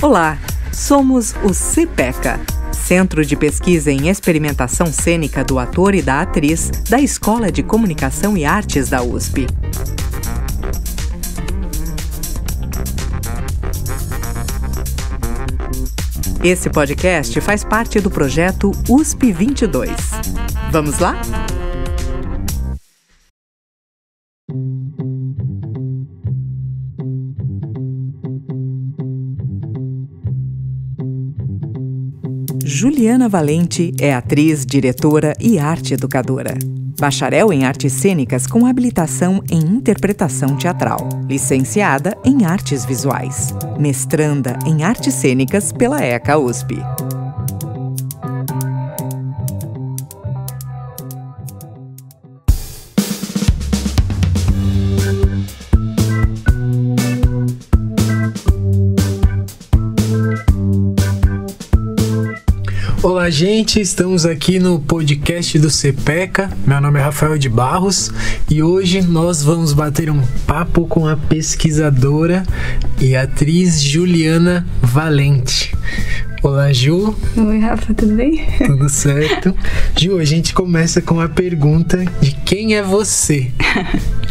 Olá, somos o CPECA, Centro de Pesquisa em Experimentação Cênica do Ator e da Atriz da Escola de Comunicação e Artes da USP. Esse podcast faz parte do projeto USP 22. Vamos lá? Juliana Valente é atriz, diretora e arte educadora. Bacharel em Artes Cênicas com habilitação em Interpretação Teatral. Licenciada em Artes Visuais. Mestranda em Artes Cênicas pela ECA USP. Olá, gente, estamos aqui no podcast do CPECA. Meu nome é Rafael de Barros e hoje nós vamos bater um papo com a pesquisadora e atriz Juliana Valente. Olá, Ju. Oi, Rafa, tudo bem? Tudo certo. Ju, a gente começa com a pergunta de quem é você?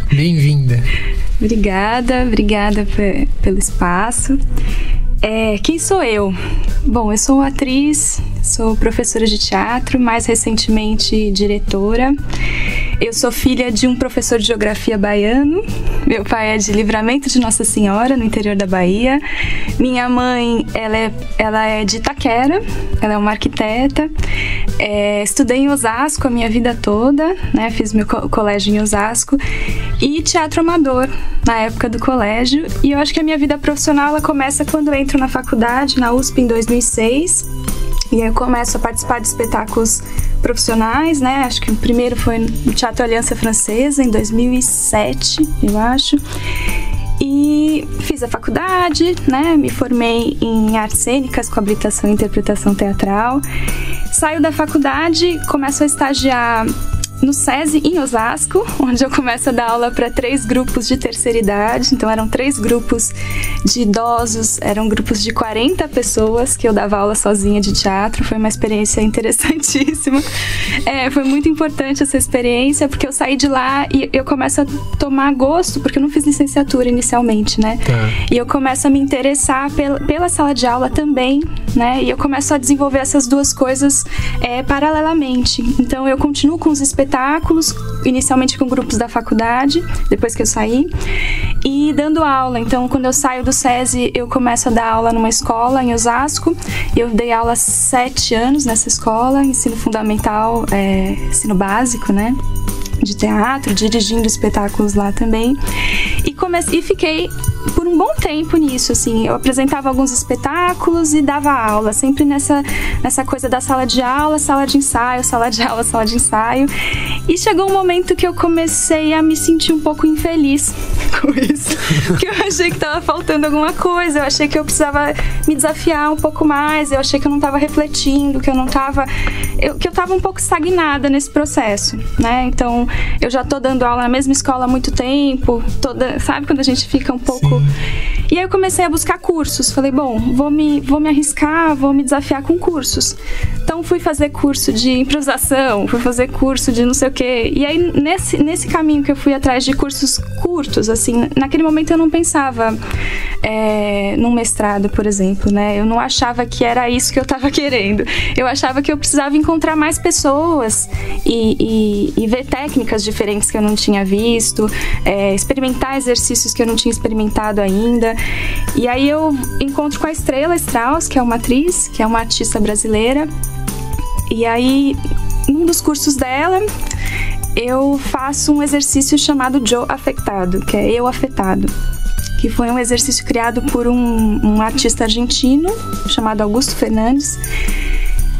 Bem-vinda. Obrigada pelo espaço. Quem sou eu? Bom, eu sou atriz, sou professora de teatro, mais recentemente diretora. Eu sou filha de um professor de geografia baiano. Meu pai é de Livramento de Nossa Senhora, no interior da Bahia. Minha mãe, ela é de Itaquera, ela é uma arquiteta. Estudei em Osasco a minha vida toda, né? Fiz meu colégio em Osasco. E teatro amador, na época do colégio. E eu acho que a minha vida profissional ela começa quando eu entro na faculdade, na USP, em 2006. E aí eu começo a participar de espetáculos profissionais, né? Acho que o primeiro foi no Teatro Aliança Francesa, em 2007, eu acho. E fiz a faculdade, né? Me formei em artes cênicas com habilitação em interpretação teatral. Saio da faculdade, começo a estagiar no SESI, em Osasco, onde eu começo a dar aula para 3 grupos de terceira idade. Então eram 3 grupos de idosos, eram grupos de 40 pessoas que eu dava aula sozinha de teatro. Foi uma experiência interessantíssima. Foi muito importante essa experiência, porque eu saí de lá e eu começo a tomar gosto, porque eu não fiz licenciatura inicialmente, né? Tá. E eu começo a me interessar pela sala de aula também, né? E eu começo a desenvolver essas duas coisas paralelamente. Então eu continuo com os espetáculos, inicialmente com grupos da faculdade, depois que eu saí, e dando aula. Então, quando eu saio do SESI, eu começo a dar aula numa escola em Osasco. Eu dei aula há 7 anos nessa escola, ensino fundamental, ensino básico, né? De teatro, dirigindo espetáculos lá também. E fiquei por um bom tempo nisso, assim. Eu apresentava alguns espetáculos e dava aula, sempre nessa coisa da sala de aula, sala de ensaio, sala de aula, sala de ensaio. E chegou um momento que eu comecei a me sentir um pouco infeliz com isso. Porque eu achei que estava faltando alguma coisa, eu achei que eu precisava me desafiar um pouco mais, eu achei que eu não estava refletindo, que eu estava um pouco estagnada nesse processo, né? Então, eu já tô dando aula na mesma escola há muito tempo, sabe quando a gente fica um pouco... Sim. E aí eu comecei a buscar cursos, falei, bom, vou me arriscar, vou me desafiar com cursos. Então fui fazer curso de improvisação, fui fazer curso de não sei o quê. E aí nesse caminho que eu fui atrás de cursos curtos, assim, naquele momento eu não pensava num mestrado, por exemplo, né? Eu não achava que era isso que eu tava querendo. Eu achava que eu precisava encontrar mais pessoas e ver técnicas diferentes que eu não tinha visto, experimentar exercícios que eu não tinha experimentado ainda. E aí eu encontro com a Estrela Strauss, que é uma atriz, que é uma artista brasileira. E aí, num dos cursos dela, eu faço um exercício chamado Joe Afetado, que é eu afetado. Que foi um exercício criado por um artista argentino chamado Augusto Fernandes.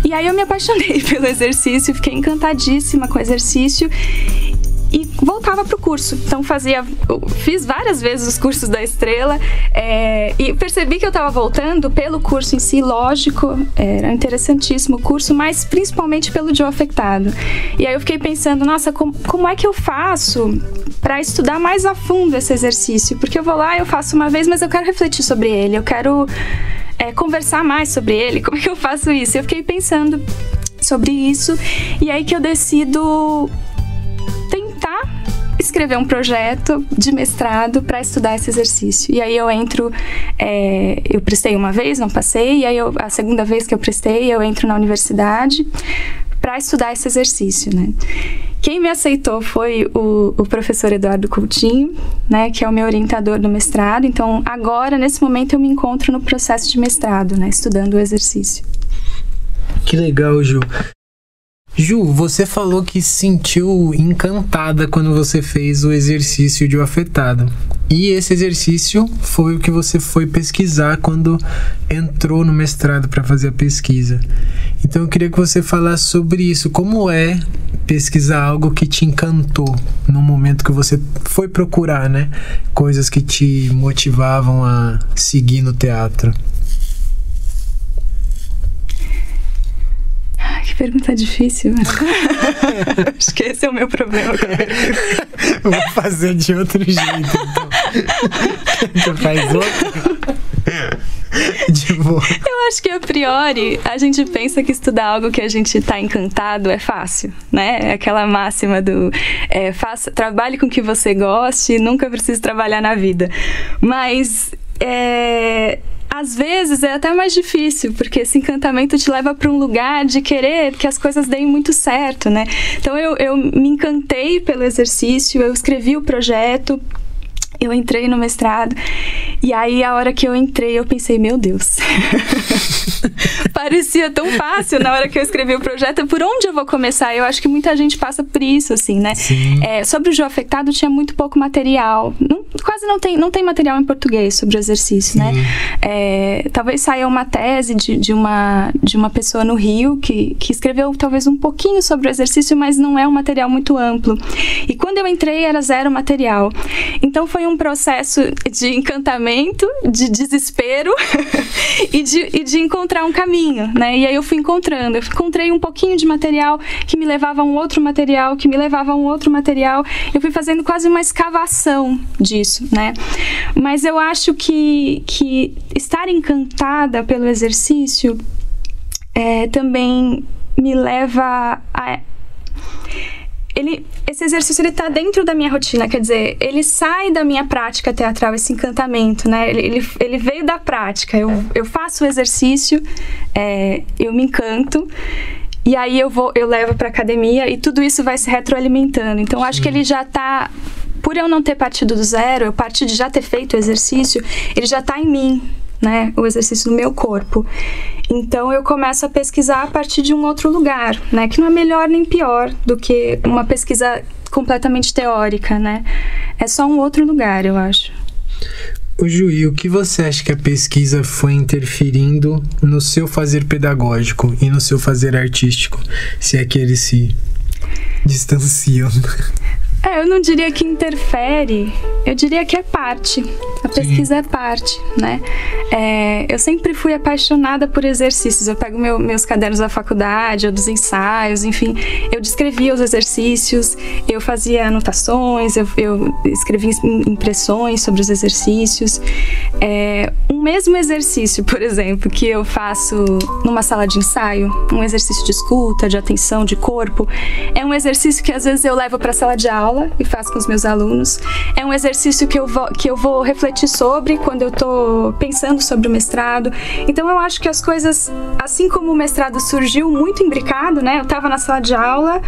E aí eu me apaixonei pelo exercício, fiquei encantadíssima com o exercício e voltava pro curso. Então fiz várias vezes os cursos da Estrela e percebi que eu estava voltando pelo curso em si, lógico, era interessantíssimo o curso, mas principalmente pelo Joe Afetado. E aí eu fiquei pensando, nossa, como é que eu faço para estudar mais a fundo esse exercício? Porque eu vou lá, eu faço uma vez, mas eu quero refletir sobre ele, eu quero conversar mais sobre ele. Como é que eu faço isso? Eu fiquei pensando sobre isso, e aí que eu decido tentar escrever um projeto de mestrado para estudar esse exercício. E aí eu entro, eu prestei uma vez, não passei, e aí a segunda vez que eu prestei, eu entro na universidade para estudar esse exercício, né? Quem me aceitou foi o professor Eduardo Coutinho, né, que é o meu orientador do mestrado. Então, agora, nesse momento, eu me encontro no processo de mestrado, né, estudando o exercício. Que legal, Ju. Ju, você falou que se sentiu encantada quando você fez o exercício de O Afetado. E esse exercício foi o que você foi pesquisar quando entrou no mestrado para fazer a pesquisa. Então eu queria que você falasse sobre isso. Como é pesquisar algo que te encantou no momento que você foi procurar, né? Coisas que te motivavam a seguir no teatro. Que pergunta difícil. Acho que esse é o meu problema. Vou fazer de outro jeito, então. Tu faz outro? De boa. Eu acho que a priori a gente pensa que estudar algo que a gente tá encantado é fácil, né? É aquela máxima do trabalhe com o que você goste e nunca precise trabalhar na vida. Mas às vezes é até mais difícil, porque esse encantamento te leva para um lugar de querer que as coisas deem muito certo, né? Então eu me encantei pelo exercício, eu escrevi o projeto, eu entrei no mestrado, e aí a hora que eu entrei eu pensei, meu Deus, parecia tão fácil na hora que eu escrevi o projeto, por onde eu vou começar? Eu acho que muita gente passa por isso, assim, né? Sobre o Jo Afetado tinha muito pouco material, quase não tem material em português sobre o exercício, né? Talvez saia uma tese de uma pessoa no Rio que escreveu talvez um pouquinho sobre o exercício, mas não é um material muito amplo. E quando eu entrei era zero material. Então foi um processo de encantamento, de desespero e de encontrar um caminho, né? E aí eu encontrei um pouquinho de material que me levava a um outro material, que me levava a um outro material. Eu fui fazendo quase uma escavação disso, né? Mas eu acho que estar encantada pelo exercício também me leva a... Esse exercício está dentro da minha rotina, quer dizer, ele sai da minha prática teatral, esse encantamento, né? Ele veio da prática. Eu faço o exercício, eu me encanto, e aí eu levo para academia e tudo isso vai se retroalimentando. Então, acho que ele já está... Por eu não ter partido do zero, eu parti de já ter feito o exercício, ele já está em mim, né? O exercício no meu corpo. Então eu começo a pesquisar a partir de um outro lugar, né? Que não é melhor nem pior do que uma pesquisa completamente teórica, né? É só um outro lugar, eu acho. Ô Ju, e o que você acha que a pesquisa foi interferindo no seu fazer pedagógico e no seu fazer artístico? Se é que eles se distanciam. Eu não diria que interfere, eu diria que é parte. A pesquisa é parte, né? Eu sempre fui apaixonada por exercícios. Eu pego meus cadernos da faculdade, ou dos ensaios, enfim. Eu descrevia os exercícios, eu fazia anotações, eu escrevia impressões sobre os exercícios. Um mesmo exercício, por exemplo, que eu faço numa sala de ensaio, um exercício de escuta, de atenção, de corpo, é um exercício que às vezes eu levo para a sala de aula e faço com os meus alunos. É um exercício que eu vou refletir sobre quando eu estou pensando sobre o mestrado. Então eu acho que as coisas, assim como o mestrado surgiu muito imbricado, né? Eu estava na sala de aula,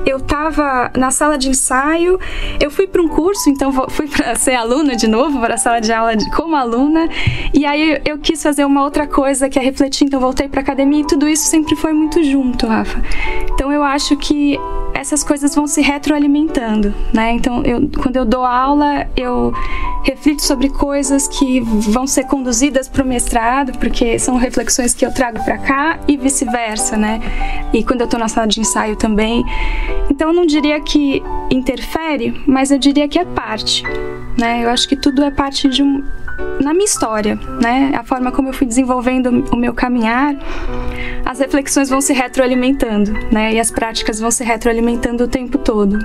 eu estava na sala de ensaio, eu fui para um curso, então fui para ser aluna de novo, para a sala de aula como aluna, e aí eu quis fazer uma outra coisa que é refletir, então voltei para a academia, e tudo isso sempre foi muito junto, Rafa. Então eu acho que essas coisas vão se retroalimentando, né? Então, quando eu dou aula, eu reflito sobre coisas que vão ser conduzidas para o mestrado, porque são reflexões que eu trago para cá e vice-versa, né? E quando eu estou na sala de ensaio também. Então, eu não diria que interfere, mas eu diria que é parte, né? Eu acho que tudo é parte na minha história, né? A forma como eu fui desenvolvendo o meu caminhar, as reflexões vão se retroalimentando, né? E as práticas vão se retroalimentando o tempo todo.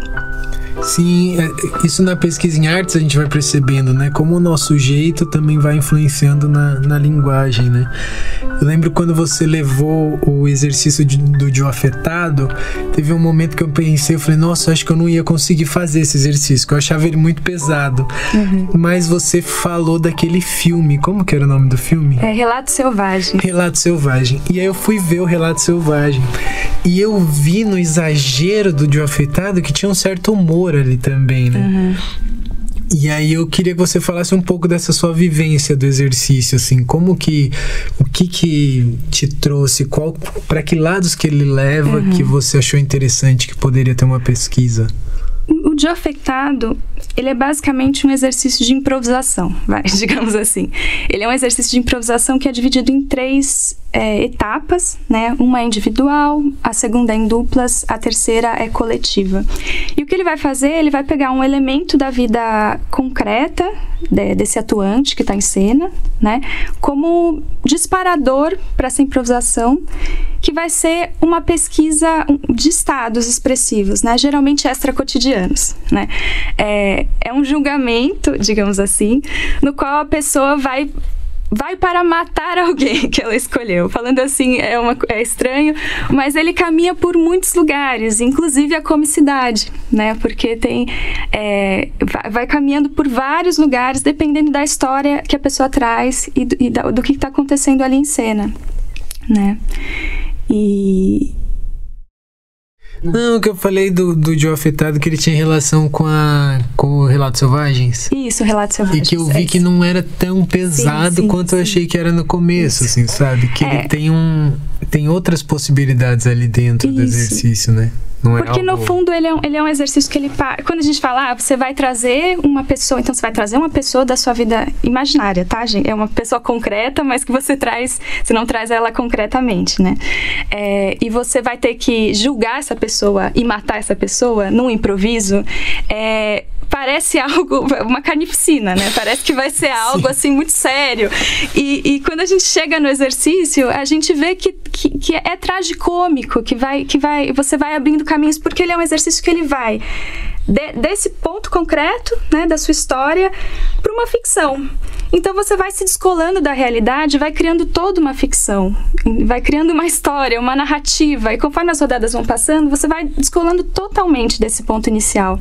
Sim, isso na pesquisa em artes a gente vai percebendo, né? Como o nosso jeito também vai influenciando na linguagem, né? Eu lembro quando você levou o exercício do Joe Afetado, teve um momento que eu pensei, eu falei, nossa, acho que eu não ia conseguir fazer esse exercício, que eu achava ele muito pesado. Mas você falou daquele filme, como que era o nome do filme? Relato Selvagem. Relato Selvagem. E aí eu fui ver o Relato Selvagem. E eu vi no exagero do Joe Afetado que tinha um certo humor ali também, né? E aí eu queria que você falasse um pouco dessa sua vivência do exercício, assim, o que te trouxe, para que lados que ele leva, que você achou interessante, que poderia ter uma pesquisa? O Joe Afetado, ele é basicamente um exercício de improvisação, digamos assim. Ele é um exercício de improvisação que é dividido em 3 etapas, né? Uma é individual, a segunda é em duplas, a terceira é coletiva. E o que ele vai fazer? Ele vai pegar um elemento da vida concreta desse atuante que está em cena, né? Como disparador para essa improvisação, que vai ser uma pesquisa de estados expressivos, né? Geralmente extracotidianos, né? É um julgamento, digamos assim, no qual a pessoa vai para matar alguém que ela escolheu. Falando assim, é estranho, mas ele caminha por muitos lugares, inclusive a comicidade, né? Porque vai caminhando por vários lugares, dependendo da história que a pessoa traz e do que está acontecendo ali em cena, né? Não, que eu falei do Joe Afetado, que ele tinha relação com o Relatos Selvagens. Isso, Relatos Selvagens. E que eu vi que não era tão pesado quanto eu achei que era no começo, assim, sabe? Que ele tem outras possibilidades ali dentro do exercício, né? Não é porque no fundo ele é um exercício que quando a gente fala, você vai trazer uma pessoa, então você vai trazer uma pessoa da sua vida imaginária, tá, gente? É uma pessoa concreta, mas que você não traz ela concretamente, né? E você vai ter que julgar essa pessoa e matar essa pessoa num improviso. Parece algo, uma carnificina, né? Parece que vai ser algo assim muito sério. E quando a gente chega no exercício, a gente vê que é tragicômico, que você vai abrindo caminhos, porque ele é um exercício que ele vai desse ponto concreto, né, da sua história, para uma ficção. Então você vai se descolando da realidade, vai criando toda uma ficção, vai criando uma história, uma narrativa, e conforme as rodadas vão passando, você vai descolando totalmente desse ponto inicial.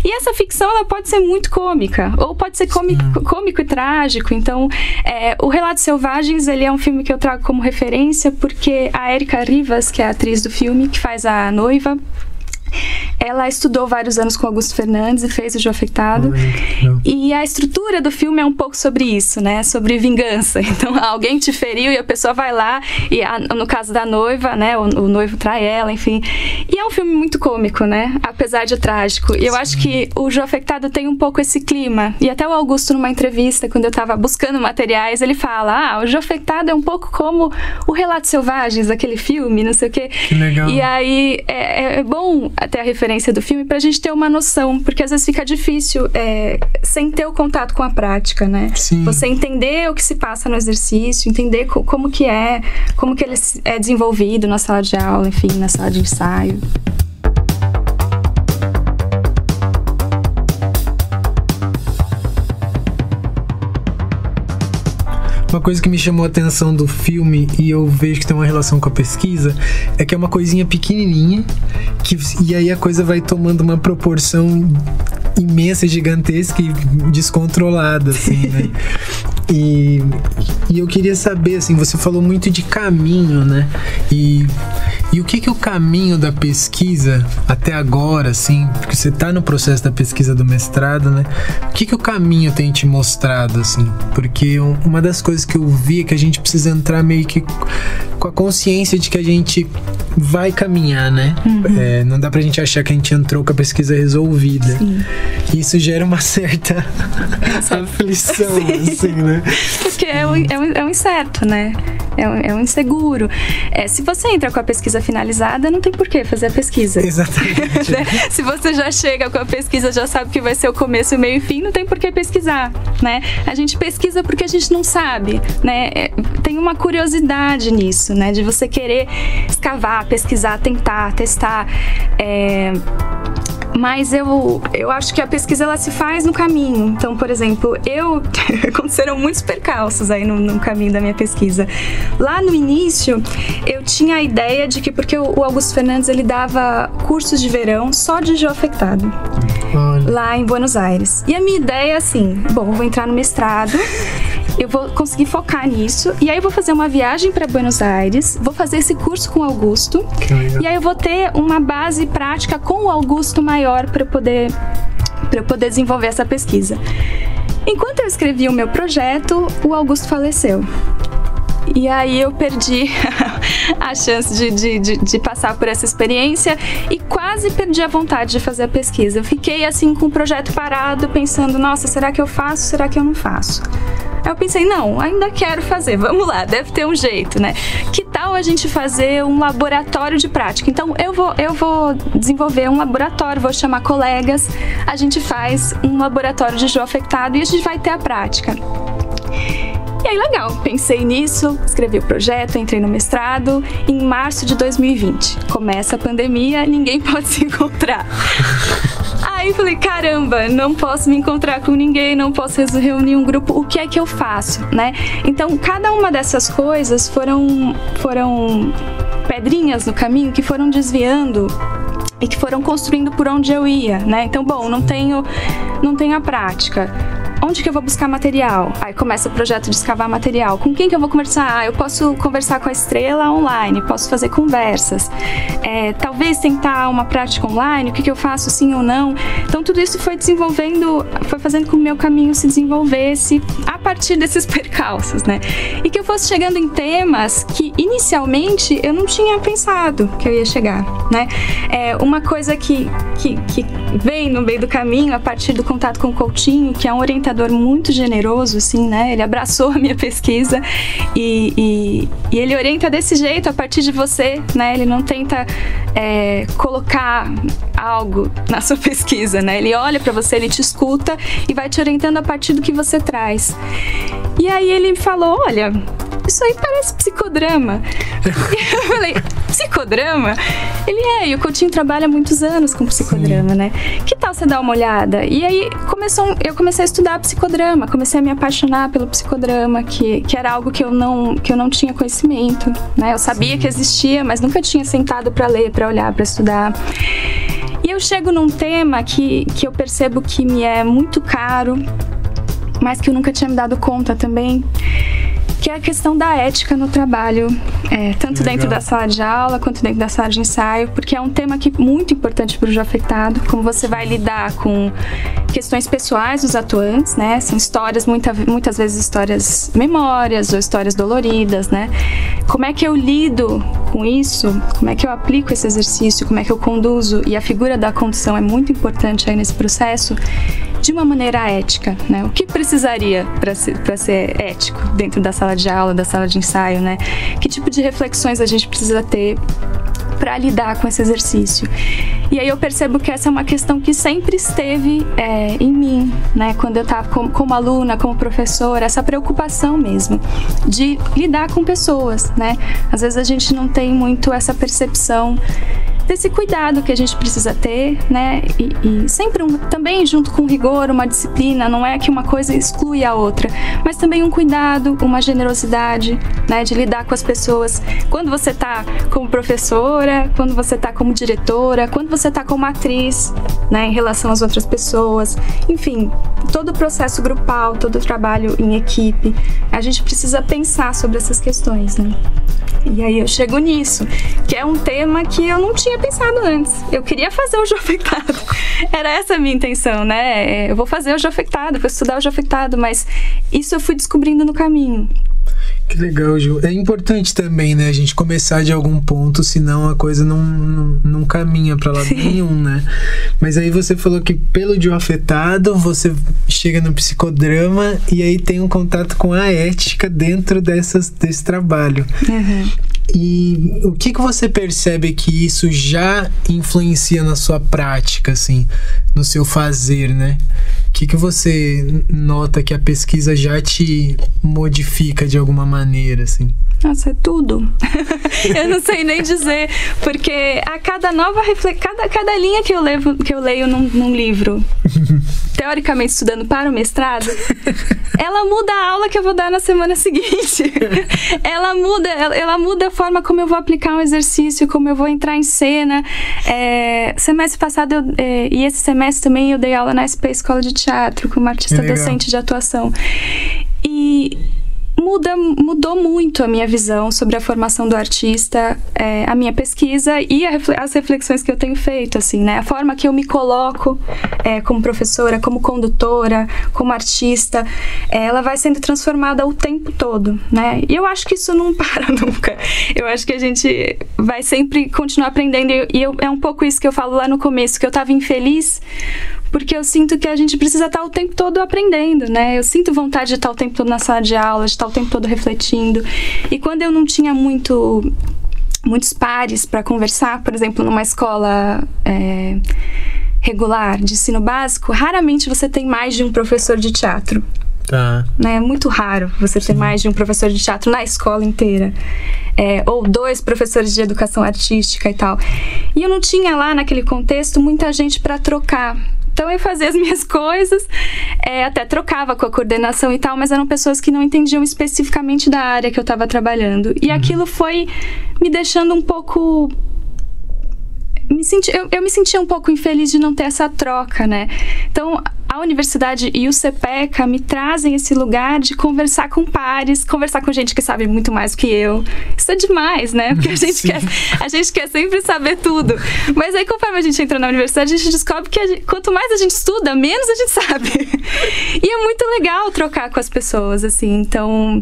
E essa ficção, ela pode ser muito cômica, ou pode ser cômico e trágico. Então, o Relatos Selvagens, ele é um filme que eu trago como referência, porque a Érica Rivas, que é a atriz do filme, que faz a noiva, ela estudou vários anos com Augusto Fernandes e fez o Joe Afetado. E a estrutura do filme é um pouco sobre isso, né? Sobre vingança. Então, alguém te feriu e a pessoa vai lá, e no caso da noiva, né? O noivo trai ela, enfim. E é um filme muito cômico, né? Apesar de trágico. E eu acho que o Joe Afetado tem um pouco esse clima. E até o Augusto, numa entrevista, quando eu estava buscando materiais, ele fala, o Joe Afetado é um pouco como o Relatos Selvagens, aquele filme, não sei o quê. Que legal. E aí, é bom até a referência do filme pra gente ter uma noção, porque às vezes fica difícil sem ter o contato com a prática, né? Sim. Você entender o que se passa no exercício, entender como que ele é desenvolvido na sala de aula, enfim, na sala de ensaio. Uma coisa que me chamou a atenção do filme, e eu vejo que tem uma relação com a pesquisa, é que é uma coisinha pequenininha, e aí a coisa vai tomando uma proporção imensa, gigantesca e descontrolada, assim, né? E eu queria saber, assim, você falou muito de caminho, né? E o que o caminho da pesquisa até agora, assim, porque você tá no processo da pesquisa do mestrado, né? O que o caminho tem te mostrado, assim? Porque uma das coisas que eu vi é que a gente precisa entrar meio que com a consciência de que a gente vai caminhar, né? Não dá pra gente achar que a gente entrou com a pesquisa resolvida. Sim. E isso gera uma certa aflição, assim, né? Porque é um incerto, né? É um inseguro. Se você entra com a pesquisa finalizada, não tem por que fazer a pesquisa. Exatamente. Né? Se você já chega com a pesquisa, já sabe que vai ser o começo, o meio e fim, não tem por que pesquisar, né? A gente pesquisa porque a gente não sabe, né? Tem uma curiosidade nisso, né? De você querer escavar, pesquisar, tentar, testar. Mas eu acho que a pesquisa ela se faz no caminho. Então, por exemplo, aconteceram muitos percalços aí no caminho da minha pesquisa. Lá no início, eu tinha a ideia de que, porque o Augusto Fernandes ele dava cursos de verão só de geoafectado, lá em Buenos Aires. E a minha ideia é assim, bom, eu vou entrar no mestrado, eu vou conseguir focar nisso, e aí eu vou fazer uma viagem para Buenos Aires, vou fazer esse curso com o Augusto, e aí eu vou ter uma base prática com o Augusto maior para eu poder desenvolver essa pesquisa. Enquanto eu escrevia o meu projeto, o Augusto faleceu. E aí eu perdi a chance de passar por essa experiência e quase perdi a vontade de fazer a pesquisa. Eu fiquei assim com o projeto parado, pensando, nossa, será que eu faço? Será que eu não faço? Aí eu pensei, não, ainda quero fazer, vamos lá, deve ter um jeito, né? Que tal a gente fazer um laboratório de prática? Então eu vou desenvolver um laboratório, vou chamar colegas, a gente faz um laboratório de geoafectado e a gente vai ter a prática. E aí, legal, pensei nisso, escrevi o projeto, entrei no mestrado. Em março de 2020, começa a pandemia, ninguém pode se encontrar. Aí falei, caramba, não posso me encontrar com ninguém, não posso reunir um grupo, o que é que eu faço, né? Então, cada uma dessas coisas foram pedrinhas no caminho que foram desviando e que foram construindo por onde eu ia, né? Então, bom, não tenho a prática. Onde que eu vou buscar material? Aí começa o projeto de escavar material. Com quem que eu vou conversar? Eu posso conversar com a Estrela online, posso fazer conversas. Talvez tentar uma prática online, o que eu faço, sim ou não. Então tudo isso foi fazendo com que o meu caminho se desenvolvesse a partir desses percalços, né? E que eu fosse chegando em temas que inicialmente eu não tinha pensado que eu ia chegar, né? Uma coisa que vem no meio do caminho, a partir do contato com o Coutinho, que é um orientador muito generoso, assim, né? Ele abraçou a minha pesquisa e ele orienta desse jeito, a partir de você, né? Ele não tenta colocar algo na sua pesquisa, né? Ele olha pra você, ele te escuta e vai te orientando a partir do que você traz. E aí ele falou, olha, isso aí parece psicodrama. E eu falei, psicodrama? Ele e o Coutinho trabalha há muitos anos com psicodrama, né? Que tal você dar uma olhada? E aí eu comecei a estudar psicodrama, comecei a me apaixonar pelo psicodrama, que era algo que eu não tinha conhecimento, né? Eu sabia que existia, mas nunca tinha sentado para ler, para olhar, para estudar. E eu chego num tema que eu percebo que me é muito caro, mas que eu nunca tinha me dado conta também, que é a questão da ética no trabalho, tanto dentro da sala de aula quanto dentro da sala de ensaio, porque é um tema muito importante para o geoafectado, como você vai lidar com questões pessoais dos atuantes, né? São histórias, muitas vezes histórias memórias ou histórias doloridas, né? Como é que eu lido com isso? Como é que eu aplico esse exercício? Como é que eu conduzo? E a figura da condução é muito importante aí nesse processo, de uma maneira ética, né? O que precisaria para ser ético dentro da sala de aula, da sala de ensaio, né? Que tipo de reflexões a gente precisa ter para lidar com esse exercício? E aí eu percebo que essa é uma questão que sempre esteve em mim, né? Quando eu estava como aluna, como professora, essa preocupação mesmo de lidar com pessoas, né? Às vezes a gente não tem muito essa percepção desse cuidado que a gente precisa ter, né? E sempre também junto com rigor, uma disciplina, não é que uma coisa exclui a outra, mas também um cuidado, uma generosidade, né? De lidar com as pessoas. Quando você está como professora, quando você está como diretora, quando você está como atriz, né? Em relação às outras pessoas, enfim, todo o processo grupal, todo o trabalho em equipe, a gente precisa pensar sobre essas questões, né? E aí eu chego nisso, que é um tema que eu não tinha pensado antes. Eu queria fazer o geoafectado. Era essa a minha intenção, né? Eu vou fazer o geoafectado, vou estudar o geoafectado, mas isso eu fui descobrindo no caminho. Que legal, Ju. É importante também, né, a gente começar de algum ponto, senão a coisa não caminha pra lado nenhum, né? Mas aí você falou que pelo geoafetado você chega no psicodrama e aí tem um contato com a ética dentro desse trabalho. Uhum. E o que você percebe que isso já influencia na sua prática, assim, no seu fazer, né? O que você nota que a pesquisa já te modifica de alguma maneira, assim? Nossa, é tudo. Eu não sei nem dizer, porque a cada nova cada linha que eu leio num livro, teoricamente estudando para o mestrado, ela muda a aula que eu vou dar na semana seguinte. Ela muda a forma como eu vou aplicar um exercício, como eu vou entrar em cena. Semestre passado e esse semestre também eu dei aula na SP Escola de Teatro como artista docente de atuação. E mudou muito a minha visão sobre a formação do artista, a minha pesquisa e as reflexões que eu tenho feito, assim, né? A forma que eu me coloco como professora, como condutora, como artista, ela vai sendo transformada o tempo todo, né? E eu acho que isso não para nunca. Eu acho que a gente vai sempre continuar aprendendo e é um pouco isso que eu falo lá no começo, que eu estava infeliz porque eu sinto que a gente precisa estar o tempo todo aprendendo, né? Eu sinto vontade de estar o tempo todo na sala de aula, de estar o tempo todo refletindo. E quando eu não tinha muitos pares para conversar, por exemplo, numa escola regular de ensino básico, raramente você tem mais de um professor de teatro. Tá. Né? É muito raro você ter mais de um professor de teatro na escola inteira. Ou 2 professores de educação artística e tal. E eu não tinha lá, naquele contexto, muita gente para trocar. Então eu fazia as minhas coisas, até trocava com a coordenação e tal, mas eram pessoas que não entendiam especificamente da área que eu estava trabalhando. E aquilo foi me deixando um pouco... Eu me sentia um pouco infeliz de não ter essa troca, né? Então, a universidade e o CPECA me trazem esse lugar de conversar com pares, conversar com gente que sabe muito mais do que eu. Isso é demais, né? Porque a gente quer sempre saber tudo. Mas aí, conforme a gente entra na universidade, a gente descobre que quanto mais a gente estuda, menos a gente sabe. E é muito legal trocar com as pessoas, assim. Então,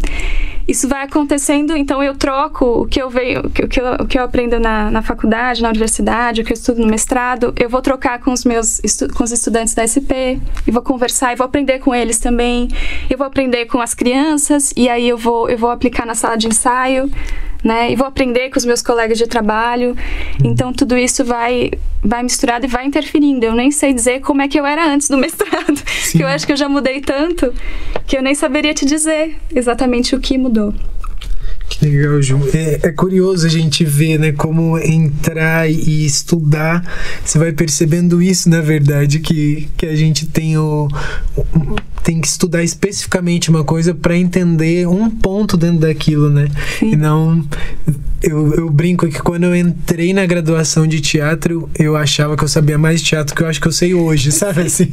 isso vai acontecendo. Então, eu troco o que eu aprendo na faculdade, na universidade, o que eu estudo no mestrado, eu vou trocar com os estudantes da SP, e vou conversar, e vou aprender com eles também, eu vou aprender com as crianças, e aí eu vou aplicar na sala de ensaio, né, e vou aprender com os meus colegas de trabalho. Então tudo isso vai misturado e vai interferindo. Eu nem sei dizer como é que eu era antes do mestrado, que eu acho que eu já mudei tanto que eu nem saberia te dizer exatamente o que mudou. Que legal, Ju. É curioso a gente ver, né, como entrar e estudar. Você vai percebendo isso, na verdade, que a gente tem que estudar especificamente uma coisa para entender um ponto dentro daquilo, né? Sim. E não... Eu brinco que quando eu entrei na graduação de teatro, eu achava que eu sabia mais teatro que eu acho que eu sei hoje, sabe assim?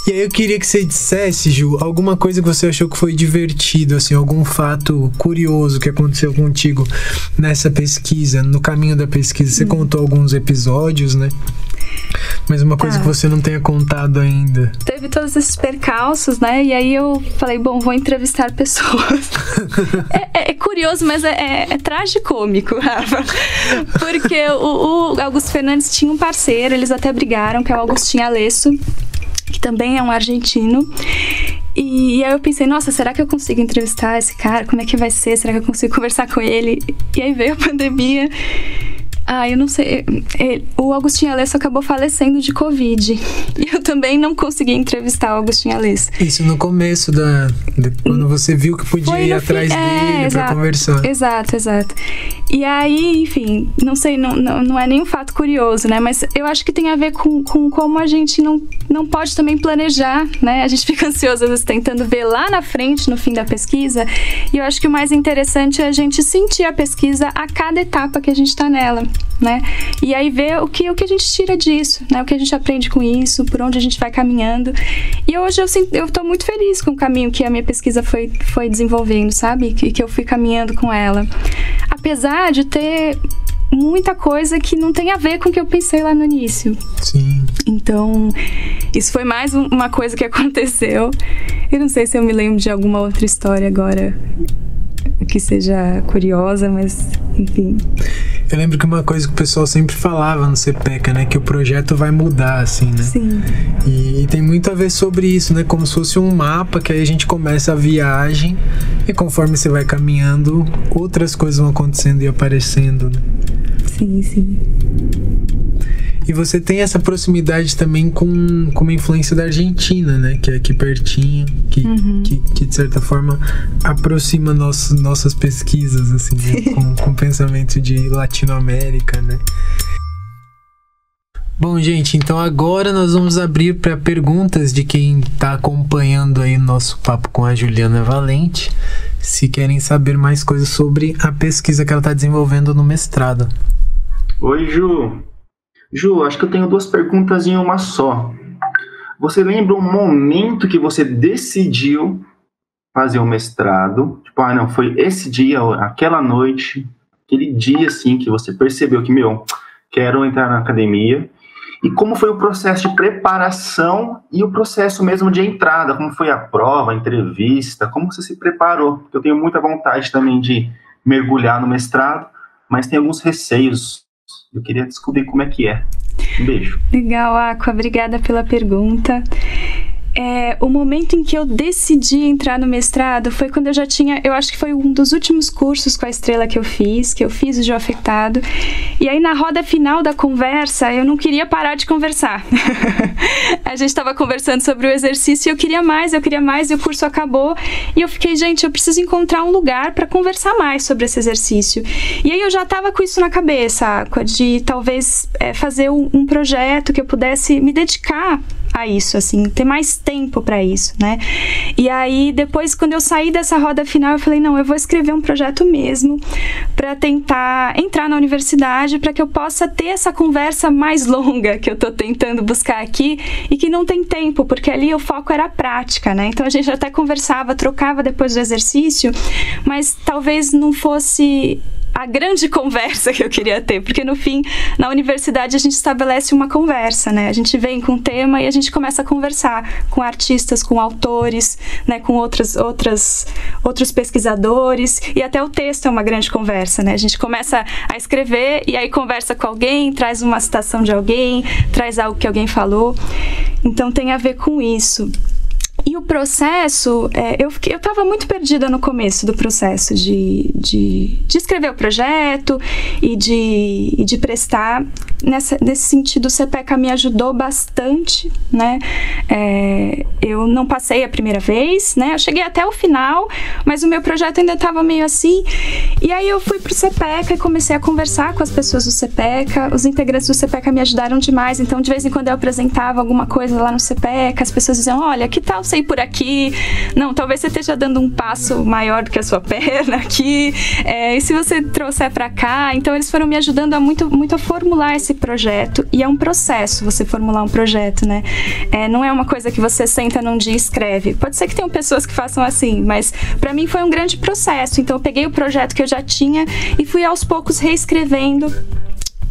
E aí eu queria que você dissesse, Ju, alguma coisa que você achou que foi divertido, assim, algum fato curioso que aconteceu contigo nessa pesquisa, no caminho da pesquisa. Você contou alguns episódios, né? Mas uma coisa que você não tenha contado ainda. Teve todos esses percalços, né? E aí eu falei, bom, vou entrevistar pessoas. É curioso, mas é tragicômico, Rafa. Porque o Augusto Fernandes tinha um parceiro, eles até brigaram, que é o Agustinho Alesso, que também é um argentino. E aí eu pensei, nossa, será que eu consigo entrevistar esse cara? Como é que vai ser? Será que eu consigo conversar com ele? E aí veio a pandemia. Eu não sei. O Agustinho Alesso acabou falecendo de Covid. E eu também não consegui entrevistar o Agustinho Alesso. Isso no começo quando você viu que podia ir atrás dele pra conversar. Exato. E aí, enfim, não sei, não é nenhum fato curioso, né? Mas eu acho que tem a ver com como a gente não pode também planejar, né? A gente fica ansioso, às vezes, tentando ver lá na frente, no fim da pesquisa. E eu acho que o mais interessante é a gente sentir a pesquisa a cada etapa que a gente tá nela, né? E aí ver o que a gente tira disso, né? O que a gente aprende com isso, por onde a gente vai caminhando. E hoje eu tô muito feliz com o caminho que a minha pesquisa foi desenvolvendo, sabe? Que eu fui caminhando com ela. Apesar de ter muita coisa que não tem a ver com o que eu pensei lá no início. Sim. Então, isso foi mais uma coisa que aconteceu. Eu não sei se eu me lembro de alguma outra história agora. seja curiosa, mas enfim. Eu lembro que uma coisa que o pessoal sempre falava no CPECA, né? Que o projeto vai mudar, assim, né? Sim. E tem muito a ver sobre isso, né? Como se fosse um mapa, que aí a gente começa a viagem e conforme você vai caminhando, outras coisas vão acontecendo e aparecendo, né? Sim, sim. E você tem essa proximidade também com uma influência da Argentina, né? Que é aqui pertinho, que de certa forma aproxima nossas pesquisas, assim, né? com o pensamento de Latinoamérica, né? Bom, gente, então agora nós vamos abrir para perguntas de quem está acompanhando aí o nosso papo com a Juliana Valente, se querem saber mais coisas sobre a pesquisa que ela está desenvolvendo no mestrado. Oi, Ju. Ju, acho que eu tenho 2 perguntas em uma só. Você lembra um momento que você decidiu fazer o mestrado? Tipo, não, foi esse dia, aquela noite, aquele dia, assim, que você percebeu que, quero entrar na academia. E como foi o processo de preparação e o processo mesmo de entrada? Como foi a prova, a entrevista? Como você se preparou? Porque eu tenho muita vontade também de mergulhar no mestrado, mas tem alguns receios. Eu queria descobrir como é que é. Um beijo. Legal, Aqua. Obrigada pela pergunta. O momento em que eu decidi entrar no mestrado foi quando eu já tinha, eu acho que foi um dos últimos cursos com a Estrela que eu fiz o Geoafetado. E aí na roda final da conversa, eu não queria parar de conversar. A gente estava conversando sobre o exercício e eu queria mais, e o curso acabou. E eu fiquei, gente, eu preciso encontrar um lugar para conversar mais sobre esse exercício. E aí eu já estava com isso na cabeça, de talvez fazer um projeto que eu pudesse me dedicar a isso, assim, ter mais tempo para isso, né? E aí, depois, quando eu saí dessa roda final, eu falei, não, eu vou escrever um projeto mesmo para tentar entrar na universidade, para que eu possa ter essa conversa mais longa que eu tô tentando buscar aqui e que não tem tempo, porque ali o foco era a prática, né? Então, a gente até conversava, trocava depois do exercício, mas talvez não fosse a grande conversa que eu queria ter, porque no fim, na universidade a gente estabelece uma conversa, né? A gente vem com um tema e a gente começa a conversar com artistas, com autores, né? Com outros pesquisadores, e até o texto é uma grande conversa, né? A gente começa a escrever e aí conversa com alguém, traz uma citação de alguém, traz algo que alguém falou, então tem a ver com isso. E o processo, eu estava muito perdida no começo do processo de escrever o projeto e de prestar. Nesse sentido, o CPECA me ajudou bastante, né? Eu não passei a primeira vez, né? Eu cheguei até o final, mas o meu projeto ainda estava meio assim. E aí eu fui para o CPECA e comecei a conversar com as pessoas do CPECA. Os integrantes do CPECA me ajudaram demais, então de vez em quando eu apresentava alguma coisa lá no CPECA, as pessoas diziam, olha, que tal você ir por aqui? Não, talvez você esteja dando um passo maior do que a sua perna aqui, e se você trouxer para cá? Então eles foram me ajudando muito a formular esse projeto, e é um processo você formular um projeto, né? Não é uma coisa que você senta num dia e escreve. Pode ser que tenham pessoas que façam assim, mas para mim foi um grande processo. Então eu peguei o projeto que eu já tinha e fui aos poucos reescrevendo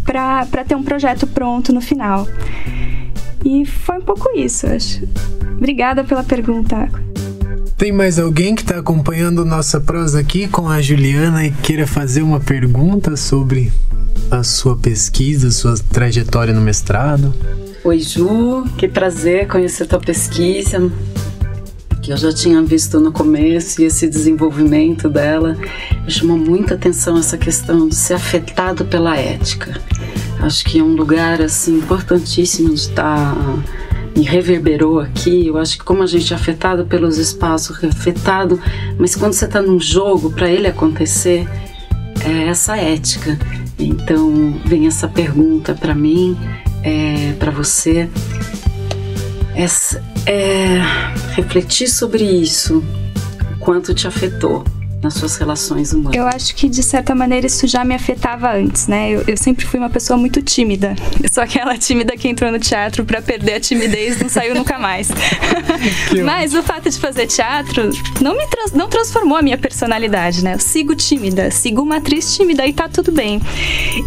para ter um projeto pronto no final. E foi um pouco isso, acho. Obrigada pela pergunta. Tem mais alguém que está acompanhando nossa prosa aqui com a Juliana e queira fazer uma pergunta sobre a sua pesquisa, sua trajetória no mestrado? Oi, Ju, que prazer conhecer tua pesquisa, que eu já tinha visto no começo, e esse desenvolvimento dela. Me chamou muita atenção essa questão de ser afetado pela ética. Acho que é um lugar assim importantíssimo de estar, me reverberou aqui. Eu acho que como a gente é afetado pelos espaços, afetado, mas quando você está num jogo, para ele acontecer, é essa ética. Então vem essa pergunta para mim, para você, refletir sobre isso, o quanto te afetou nas suas relações humanas. Eu acho que, de certa maneira, isso já me afetava antes, né? Eu sempre fui uma pessoa muito tímida. Eu sou aquela tímida que entrou no teatro pra perder a timidez e não saiu nunca mais. Mas o fato de fazer teatro não transformou a minha personalidade, né? Eu sigo tímida, sigo uma atriz tímida e tá tudo bem.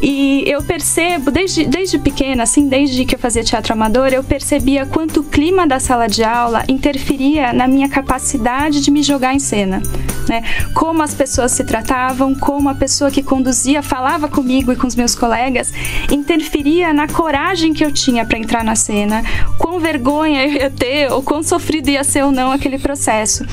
E eu percebo, desde pequena, assim, desde que eu fazia teatro amador, eu percebia quanto o clima da sala de aula interferia na minha capacidade de me jogar em cena, né? como as pessoas se tratavam, como a pessoa que conduzia falava comigo e com os meus colegas, interferia na coragem que eu tinha para entrar na cena, quão vergonha eu ia ter, ou quão sofrido ia ser ou não aquele processo.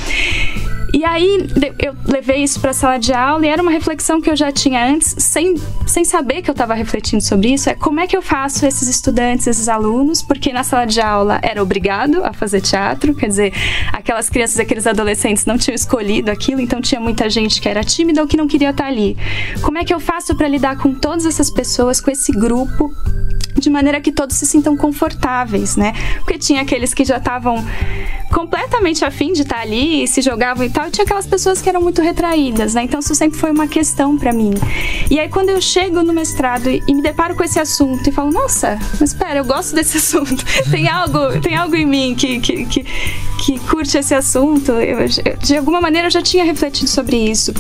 E aí eu levei isso para a sala de aula, e era uma reflexão que eu já tinha antes, sem saber que eu estava refletindo sobre isso, como é que eu faço esses estudantes, esses alunos, porque na sala de aula era obrigado a fazer teatro, quer dizer, aquelas crianças, aqueles adolescentes não tinham escolhido aquilo, então tinha muita gente que era tímida ou que não queria estar ali. Como é que eu faço para lidar com todas essas pessoas, com esse grupo, de maneira que todos se sintam confortáveis, né? Porque tinha aqueles que já estavam completamente afim de estar ali e se jogavam e tal, e tinha aquelas pessoas que eram muito retraídas, né? Então isso sempre foi uma questão para mim. E aí quando eu chego no mestrado e me deparo com esse assunto e falo, nossa, mas espera, eu gosto desse assunto, tem algo em mim que curte esse assunto, de alguma maneira eu já tinha refletido sobre isso.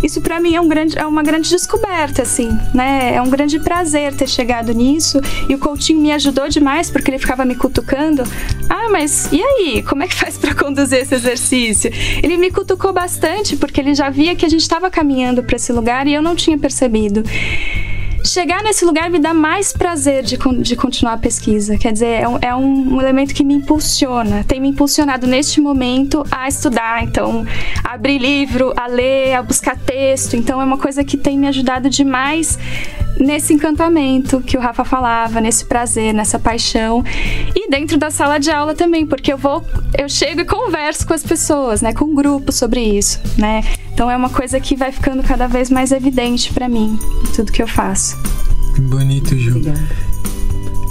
Isso para mim é uma grande descoberta, assim, né? É um grande prazer ter chegado nisso, e o coaching me ajudou demais, porque ele ficava me cutucando. Mas e aí? Como é que faz para conduzir esse exercício? Ele me cutucou bastante, porque ele já via que a gente estava caminhando para esse lugar e eu não tinha percebido. Chegar nesse lugar me dá mais prazer de continuar a pesquisa. Quer dizer, é um elemento que me impulsiona. Tem me impulsionado neste momento a estudar. Então, a abrir livro, a ler, a buscar texto. Então, é uma coisa que tem me ajudado demais nesse encantamento que o Rafa falava, nesse prazer, nessa paixão. E dentro da sala de aula também, porque eu chego e converso com as pessoas, né, com um grupo sobre isso, né? Então é uma coisa que vai ficando cada vez mais evidente para mim, em tudo que eu faço. Bonito, Ju. Obrigada.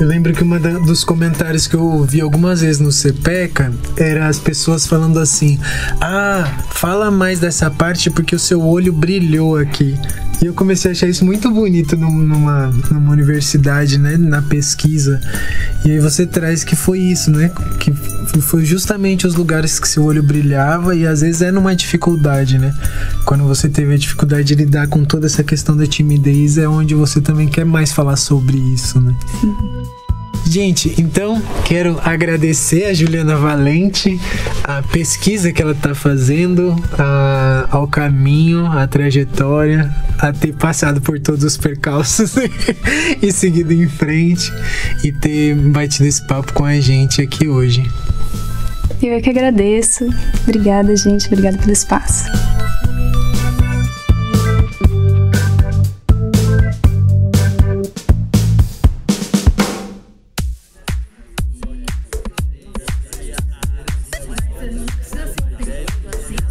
Eu lembro que dos comentários que eu ouvi algumas vezes no CPECA era as pessoas falando assim: fala mais dessa parte porque o seu olho brilhou aqui. E eu comecei a achar isso muito bonito numa universidade, né, na pesquisa. E aí você traz que foi isso, né, que foi justamente os lugares que seu olho brilhava, e às vezes é numa dificuldade, né, quando você teve a dificuldade de lidar com toda essa questão da timidez, é onde você também quer mais falar sobre isso, né. Gente, então quero agradecer a Juliana Valente, a pesquisa que ela está fazendo, ao caminho, a trajetória, a ter passado por todos os percalços e seguido em frente, e ter batido esse papo com a gente aqui hoje. Eu é que agradeço. Obrigada, gente. Obrigada pelo espaço.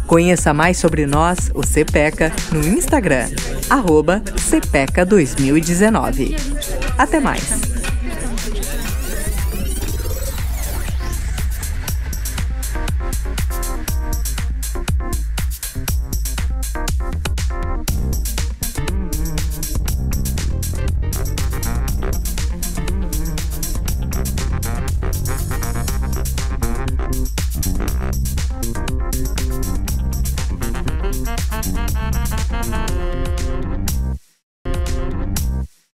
Conheça mais sobre nós, o CPECA, no Instagram, @CPECA2019. Até mais!